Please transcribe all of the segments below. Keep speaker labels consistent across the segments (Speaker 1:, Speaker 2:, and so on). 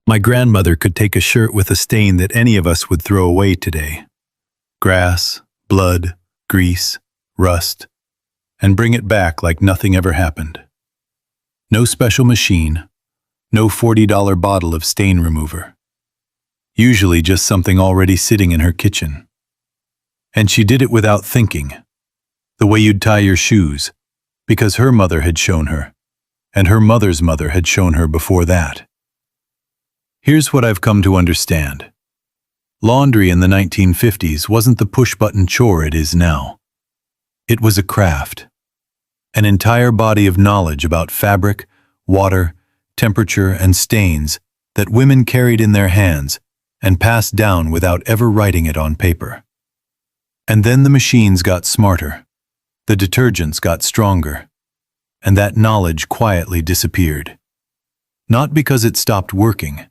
Speaker 1: My grandmother could take a shirt with a stain that any of us would throw away today. Grass, blood, grease, rust, and bring it back like nothing ever happened. No special machine, no $40 bottle of stain remover. Usually just something already sitting in her kitchen. And she did it without thinking, the way you'd tie your shoes, because her mother had shown her, and her mother's mother had shown her before that. Here's what I've come to understand. Laundry in the 1950s wasn't the push-button chore it is now. It was a craft, an entire body of knowledge about fabric, water, temperature, and stains that women carried in their hands and passed down without ever writing it on paper. And then the machines got smarter, the detergents got stronger, and that knowledge quietly disappeared. Not because it stopped working,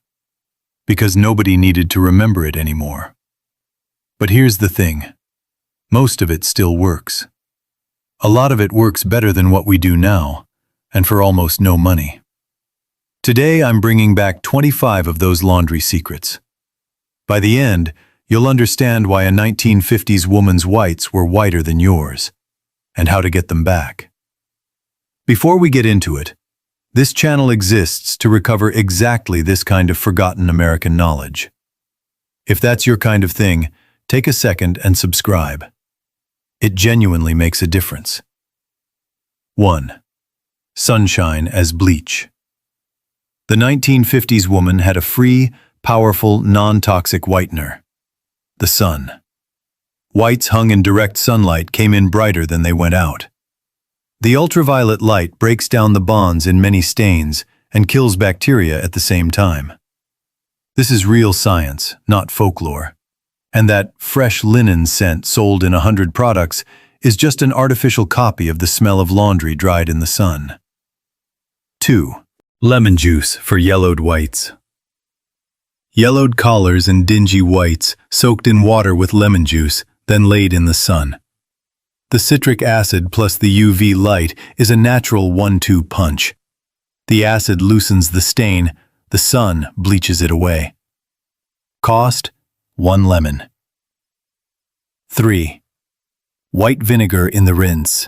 Speaker 1: because nobody needed to remember it anymore. But here's the thing, most of it still works. A lot of it works better than what we do now, and for almost no money. Today I'm bringing back 25 of those laundry secrets. By the end, you'll understand why a 1950s woman's whites were whiter than yours, and how to get them back. Before we get into it, this channel exists to recover exactly this kind of forgotten American knowledge. If that's your kind of thing, take a second and subscribe. It genuinely makes a difference. 1. Sunshine as bleach. The 1950s woman had a free, powerful, non-toxic whitener, the sun. Whites hung in direct sunlight came in brighter than they went out. The ultraviolet light breaks down the bonds in many stains and kills bacteria at the same time. This is real science, not folklore. And that fresh linen scent sold in 100 products is just an artificial copy of the smell of laundry dried in the sun. 2. Lemon juice for yellowed whites. Yellowed collars and dingy whites soaked in water with lemon juice, then laid in the sun. The citric acid plus the UV light is a natural 1-2 punch. The acid loosens the stain, the sun bleaches it away. Cost: 1 lemon. 3. White vinegar in the rinse.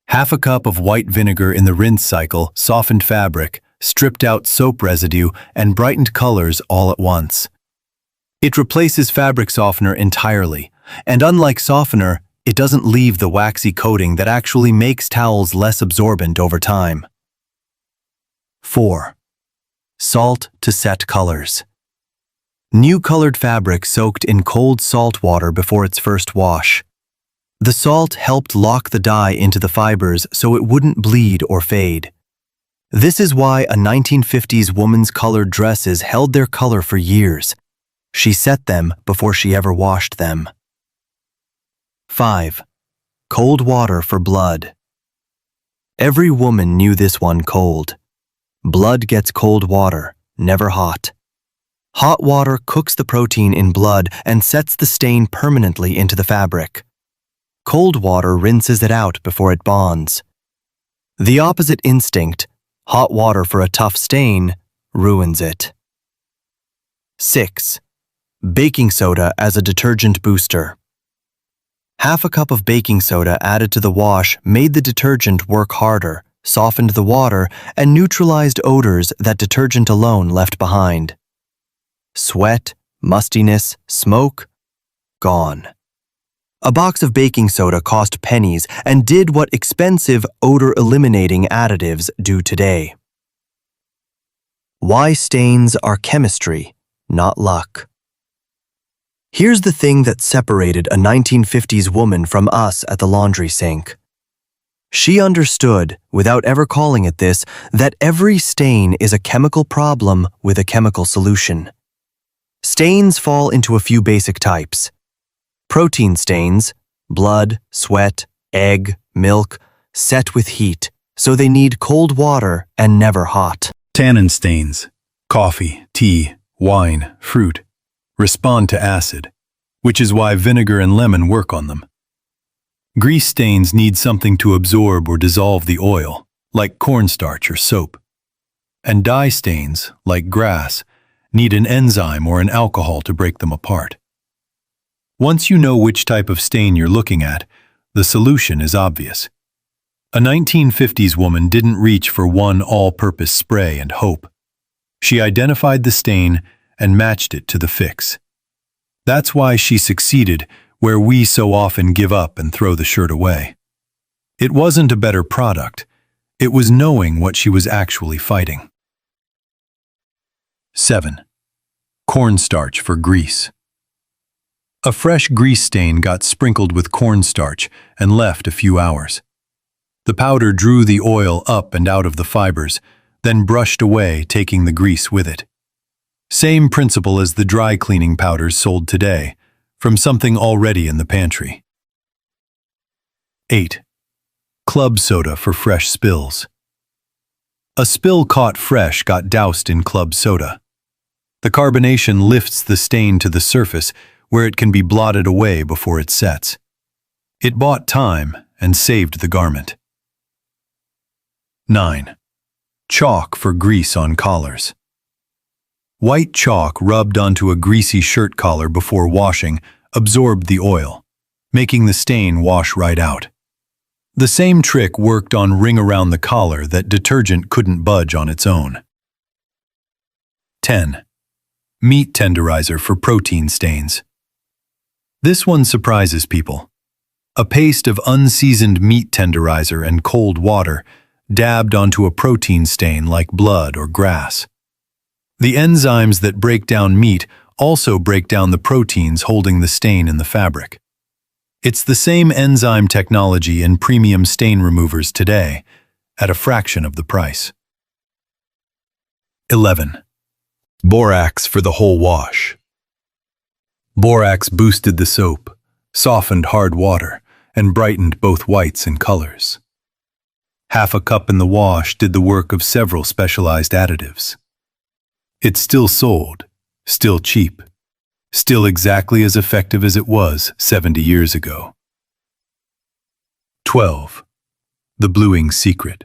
Speaker 1: Half a cup of white vinegar in the rinse cycle softened fabric, stripped out soap residue, and brightened colors all at once. It replaces fabric softener entirely, and unlike softener, it doesn't leave the waxy coating that actually makes towels less absorbent over time. 4. Salt to set colors. New colored fabric soaked in cold salt water before its first wash. The salt helped lock the dye into the fibers so it wouldn't bleed or fade. This is why a 1950s woman's colored dresses held their color for years. She set them before she ever washed them. 5. Cold water for blood. Every woman knew this one cold. Blood gets cold water, never hot. Hot water cooks the protein in blood and sets the stain permanently into the fabric. Cold water rinses it out before it bonds. The opposite instinct, hot water for a tough stain, ruins it. 6. Baking soda as a detergent booster. Half a cup of baking soda added to the wash made the detergent work harder, softened the water, and neutralized odors that detergent alone left behind. Sweat, mustiness, smoke, gone. A box of baking soda cost pennies and did what expensive odor-eliminating additives do today. Why stains are chemistry, not luck. Here's the thing that separated a 1950s woman from us at the laundry sink. She understood, without ever calling it this, that every stain is a chemical problem with a chemical solution. Stains fall into a few basic types. Protein stains, blood, sweat, egg, milk, set with heat, so they need cold water and never hot. Tannin stains, coffee, tea, wine, fruit, respond to acid, which is why vinegar and lemon work on them. Grease stains need something to absorb or dissolve the oil, like cornstarch or soap. And dye stains, like grass, need an enzyme or an alcohol to break them apart. Once you know which type of stain you're looking at, the solution is obvious. A 1950s woman didn't reach for one all-purpose spray and hope. She identified the stain and matched it to the fix. That's why she succeeded where we so often give up and throw the shirt away. It wasn't a better product. It was knowing what she was actually fighting. 7. Cornstarch for grease. A fresh grease stain got sprinkled with cornstarch and left a few hours. The powder drew the oil up and out of the fibers, then brushed away, taking the grease with it. Same principle as the dry cleaning powders sold today, from something already in the pantry. 8. Club soda for fresh spills. A spill caught fresh got doused in club soda. The carbonation lifts the stain to the surface where it can be blotted away before it sets. It bought time and saved the garment. 9. Chalk for grease on collars. White chalk rubbed onto a greasy shirt collar before washing absorbed the oil, making the stain wash right out. The same trick worked on ring around the collar that detergent couldn't budge on its own. 10. Meat tenderizer for protein stains. This one surprises people. A paste of unseasoned meat tenderizer and cold water dabbed onto a protein stain like blood or grass. The enzymes that break down meat also break down the proteins holding the stain in the fabric. It's the same enzyme technology in premium stain removers today, at a fraction of the price. 11. Borax for the whole wash. Borax boosted the soap, softened hard water, and brightened both whites and colors. Half a cup in the wash did the work of several specialized additives. It's still sold, still cheap, still exactly as effective as it was 70 years ago. 12. The bluing secret.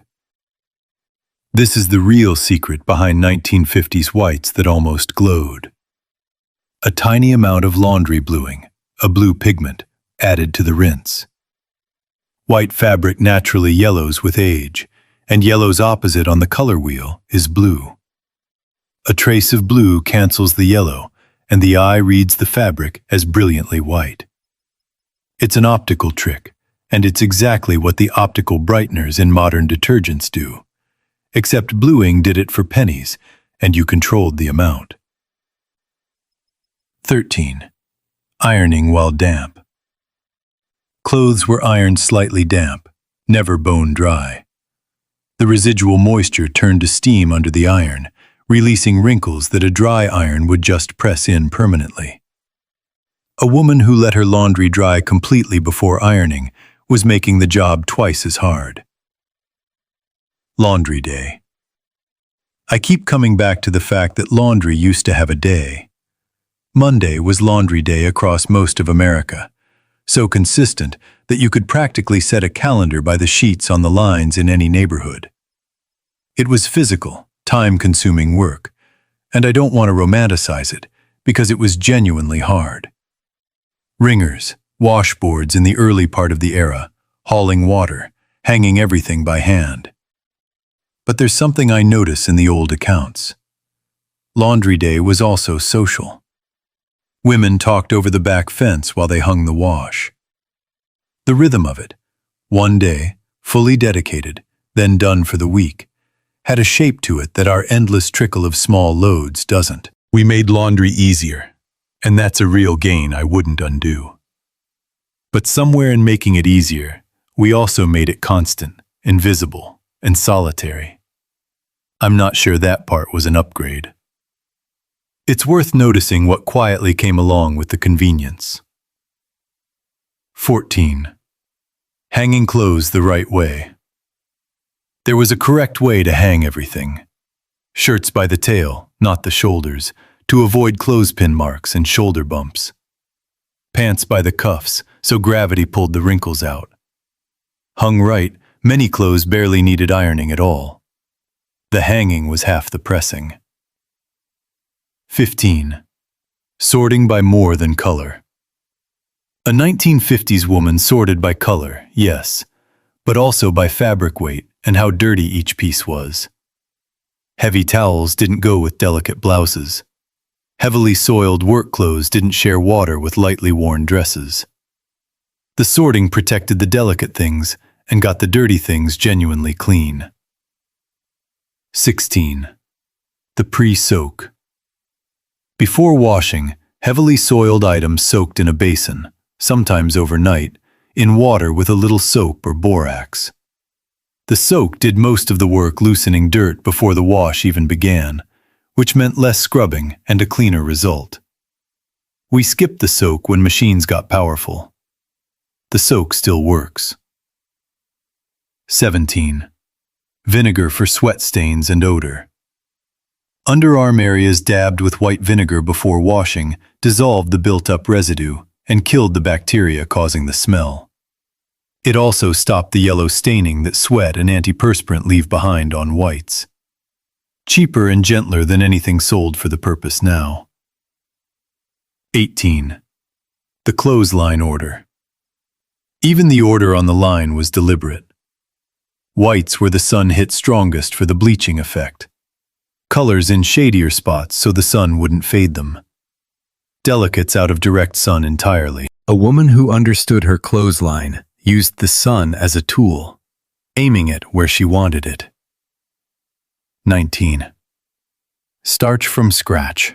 Speaker 1: This is the real secret behind 1950s whites that almost glowed. A tiny amount of laundry bluing, a blue pigment, added to the rinse. White fabric naturally yellows with age, and yellow's opposite on the color wheel is blue. A trace of blue cancels the yellow, and the eye reads the fabric as brilliantly white. It's an optical trick, and it's exactly what the optical brighteners in modern detergents do. Except bluing did it for pennies, and you controlled the amount. 13. Ironing while damp. Clothes were ironed slightly damp, never bone dry. The residual moisture turned to steam under the iron, releasing wrinkles that a dry iron would just press in permanently. A woman who let her laundry dry completely before ironing was making the job twice as hard. Laundry day. I keep coming back to the fact that laundry used to have a day. Monday was laundry day across most of America, so consistent that you could practically set a calendar by the sheets on the lines in any neighborhood. It was physical, time-consuming work, and I don't want to romanticize it because it was genuinely hard. Ringers, washboards in the early part of the era, hauling water, hanging everything by hand. But there's something I notice in the old accounts. Laundry day was also social. Women talked over the back fence while they hung the wash. The rhythm of it, one day, fully dedicated, then done for the week, had a shape to it that our endless trickle of small loads doesn't. We made laundry easier, and that's a real gain I wouldn't undo. But somewhere in making it easier, we also made it constant, invisible, and solitary. I'm not sure that part was an upgrade. It's worth noticing what quietly came along with the convenience. 14. Hanging clothes the right way. There was a correct way to hang everything. Shirts by the tail, not the shoulders, to avoid clothespin marks and shoulder bumps. Pants by the cuffs, so gravity pulled the wrinkles out. Hung right, many clothes barely needed ironing at all. The hanging was half the pressing. 15. Sorting by more than color. A 1950s woman sorted by color, yes, but also by fabric weight and how dirty each piece was. Heavy towels didn't go with delicate blouses. Heavily soiled work clothes didn't share water with lightly worn dresses. The sorting protected the delicate things and got the dirty things genuinely clean. 16. The pre-soak. Before washing, heavily soiled items soaked in a basin, sometimes overnight, in water with a little soap or borax. The soak did most of the work loosening dirt before the wash even began, which meant less scrubbing and a cleaner result. We skipped the soak when machines got powerful. The soak still works. 17. Vinegar for sweat stains and odor. Underarm areas dabbed with white vinegar before washing dissolved the built-up residue and killed the bacteria causing the smell. It also stopped the yellow staining that sweat and antiperspirant leave behind on whites. Cheaper and gentler than anything sold for the purpose now. 18. The clothesline order. Even the order on the line was deliberate. Whites where the sun hit strongest for the bleaching effect. Colors in shadier spots so the sun wouldn't fade them. Delicates out of direct sun entirely. A woman who understood her clothesline used the sun as a tool, aiming it where she wanted it. 19. Starch from scratch.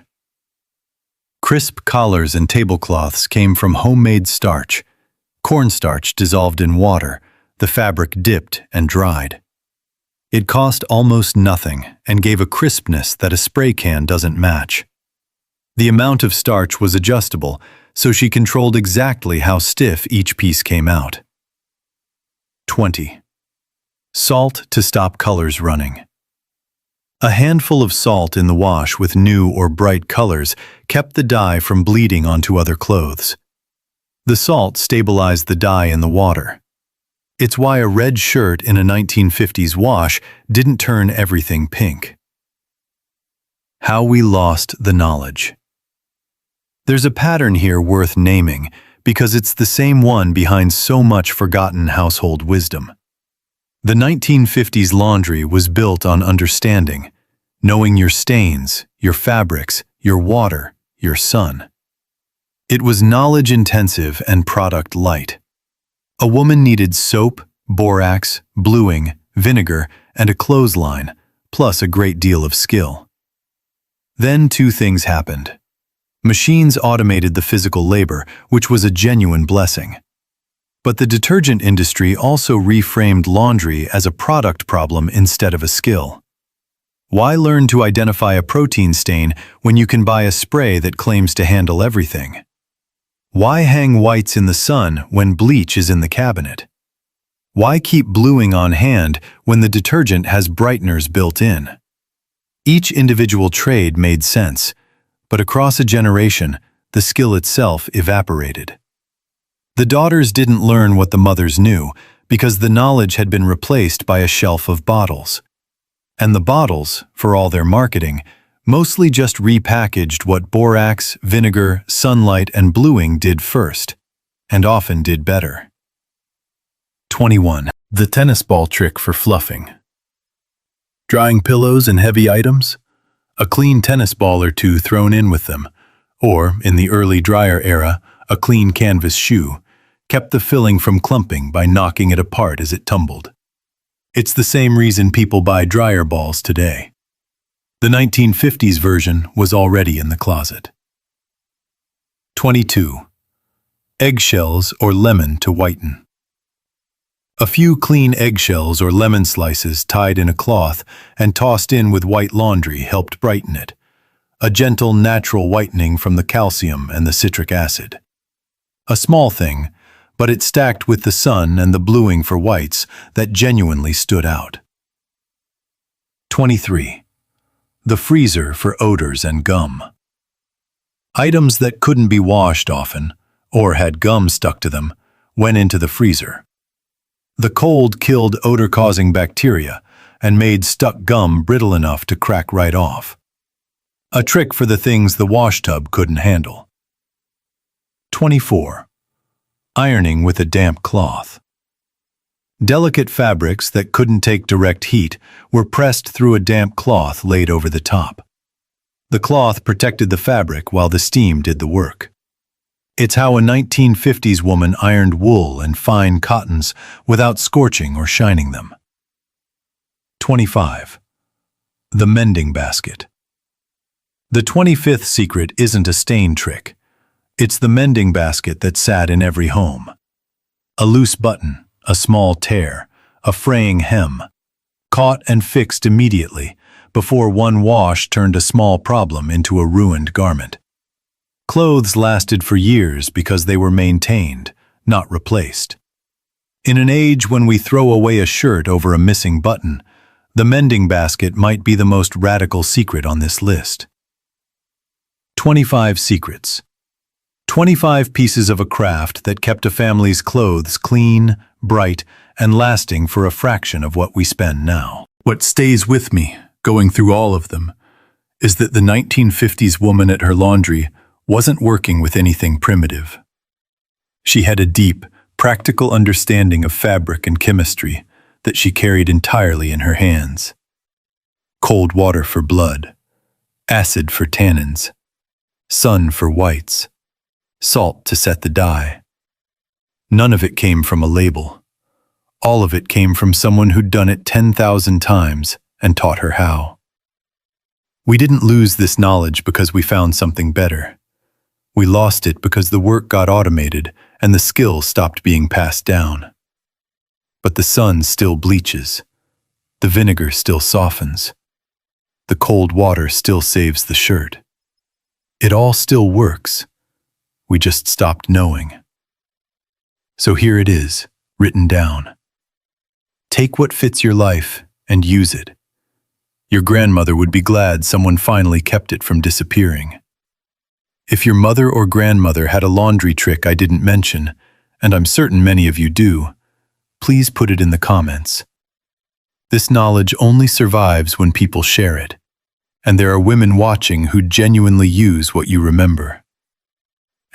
Speaker 1: Crisp collars and tablecloths came from homemade starch, cornstarch dissolved in water, the fabric dipped and dried. It cost almost nothing and gave a crispness that a spray can doesn't match. The amount of starch was adjustable, so she controlled exactly how stiff each piece came out. 20. Salt to stop colors running. A handful of salt in the wash with new or bright colors kept the dye from bleeding onto other clothes. The salt stabilized the dye in the water. It's why a red shirt in a 1950s wash didn't turn everything pink. How we lost the knowledge. There's a pattern here worth naming because it's the same one behind so much forgotten household wisdom. The 1950s laundry was built on understanding, knowing your stains, your fabrics, your water, your sun. It was knowledge-intensive and product-light. A woman needed soap, borax, bluing, vinegar, and a clothesline, plus a great deal of skill. Then two things happened. Machines automated the physical labor, which was a genuine blessing. But the detergent industry also reframed laundry as a product problem instead of a skill. Why learn to identify a protein stain when you can buy a spray that claims to handle everything? Why hang whites in the sun when bleach is in the cabinet? Why keep bluing on hand when the detergent has brighteners built in? Each individual trade made sense, but across a generation, the skill itself evaporated. The daughters didn't learn what the mothers knew because the knowledge had been replaced by a shelf of bottles. And the bottles, for all their marketing, mostly just repackaged what borax, vinegar, sunlight, and bluing did first, and often did better. 21. The tennis ball trick for fluffing. Drying pillows and heavy items? A clean tennis ball or two thrown in with them, or, in the early dryer era, a clean canvas shoe, kept the filling from clumping by knocking it apart as it tumbled. It's the same reason people buy dryer balls today. The 1950s version was already in the closet. 22. Eggshells or lemon to whiten. A few clean eggshells or lemon slices tied in a cloth and tossed in with white laundry helped brighten it. A gentle, natural whitening from the calcium and the citric acid. A small thing, but it stacked with the sun and the bluing for whites that genuinely stood out. 23. The freezer for odors and gum. Items that couldn't be washed often, or had gum stuck to them, went into the freezer. The cold killed odor-causing bacteria, and made stuck gum brittle enough to crack right off. A trick for the things the wash tub couldn't handle. 24. Ironing with a damp cloth. Delicate fabrics that couldn't take direct heat were pressed through a damp cloth laid over the top. The cloth protected the fabric while the steam did the work. It's how a 1950s woman ironed wool and fine cottons without scorching or shining them. 25. The mending basket. The 25th secret isn't a stain trick. It's the mending basket that sat in every home. A loose button, a small tear, a fraying hem, caught and fixed immediately before one wash turned a small problem into a ruined garment. Clothes lasted for years because they were maintained, not replaced. In an age when we throw away a shirt over a missing button, the mending basket might be the most radical secret on this list. 25 secrets. 25 pieces of a craft that kept a family's clothes clean, bright, and lasting for a fraction of what we spend now. What stays with me, going through all of them, is that the 1950s woman at her laundry wasn't working with anything primitive. She had a deep, practical understanding of fabric and chemistry that she carried entirely in her hands. Cold water for blood, acid for tannins, sun for whites, salt to set the dye. None of it came from a label. All of it came from someone who'd done it 10,000 times and taught her how. We didn't lose this knowledge because we found something better. We lost it because the work got automated and the skill stopped being passed down. But the sun still bleaches. The vinegar still softens. The cold water still saves the shirt. It all still works. We just stopped knowing. So here it is, written down. Take what fits your life and use it. Your grandmother would be glad someone finally kept it from disappearing. If your mother or grandmother had a laundry trick I didn't mention, and I'm certain many of you do, please put it in the comments. This knowledge only survives when people share it, and there are women watching who genuinely use what you remember.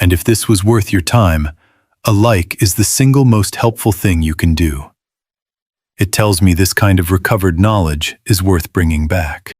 Speaker 1: And if this was worth your time, a like is the single most helpful thing you can do. It tells me this kind of recovered knowledge is worth bringing back.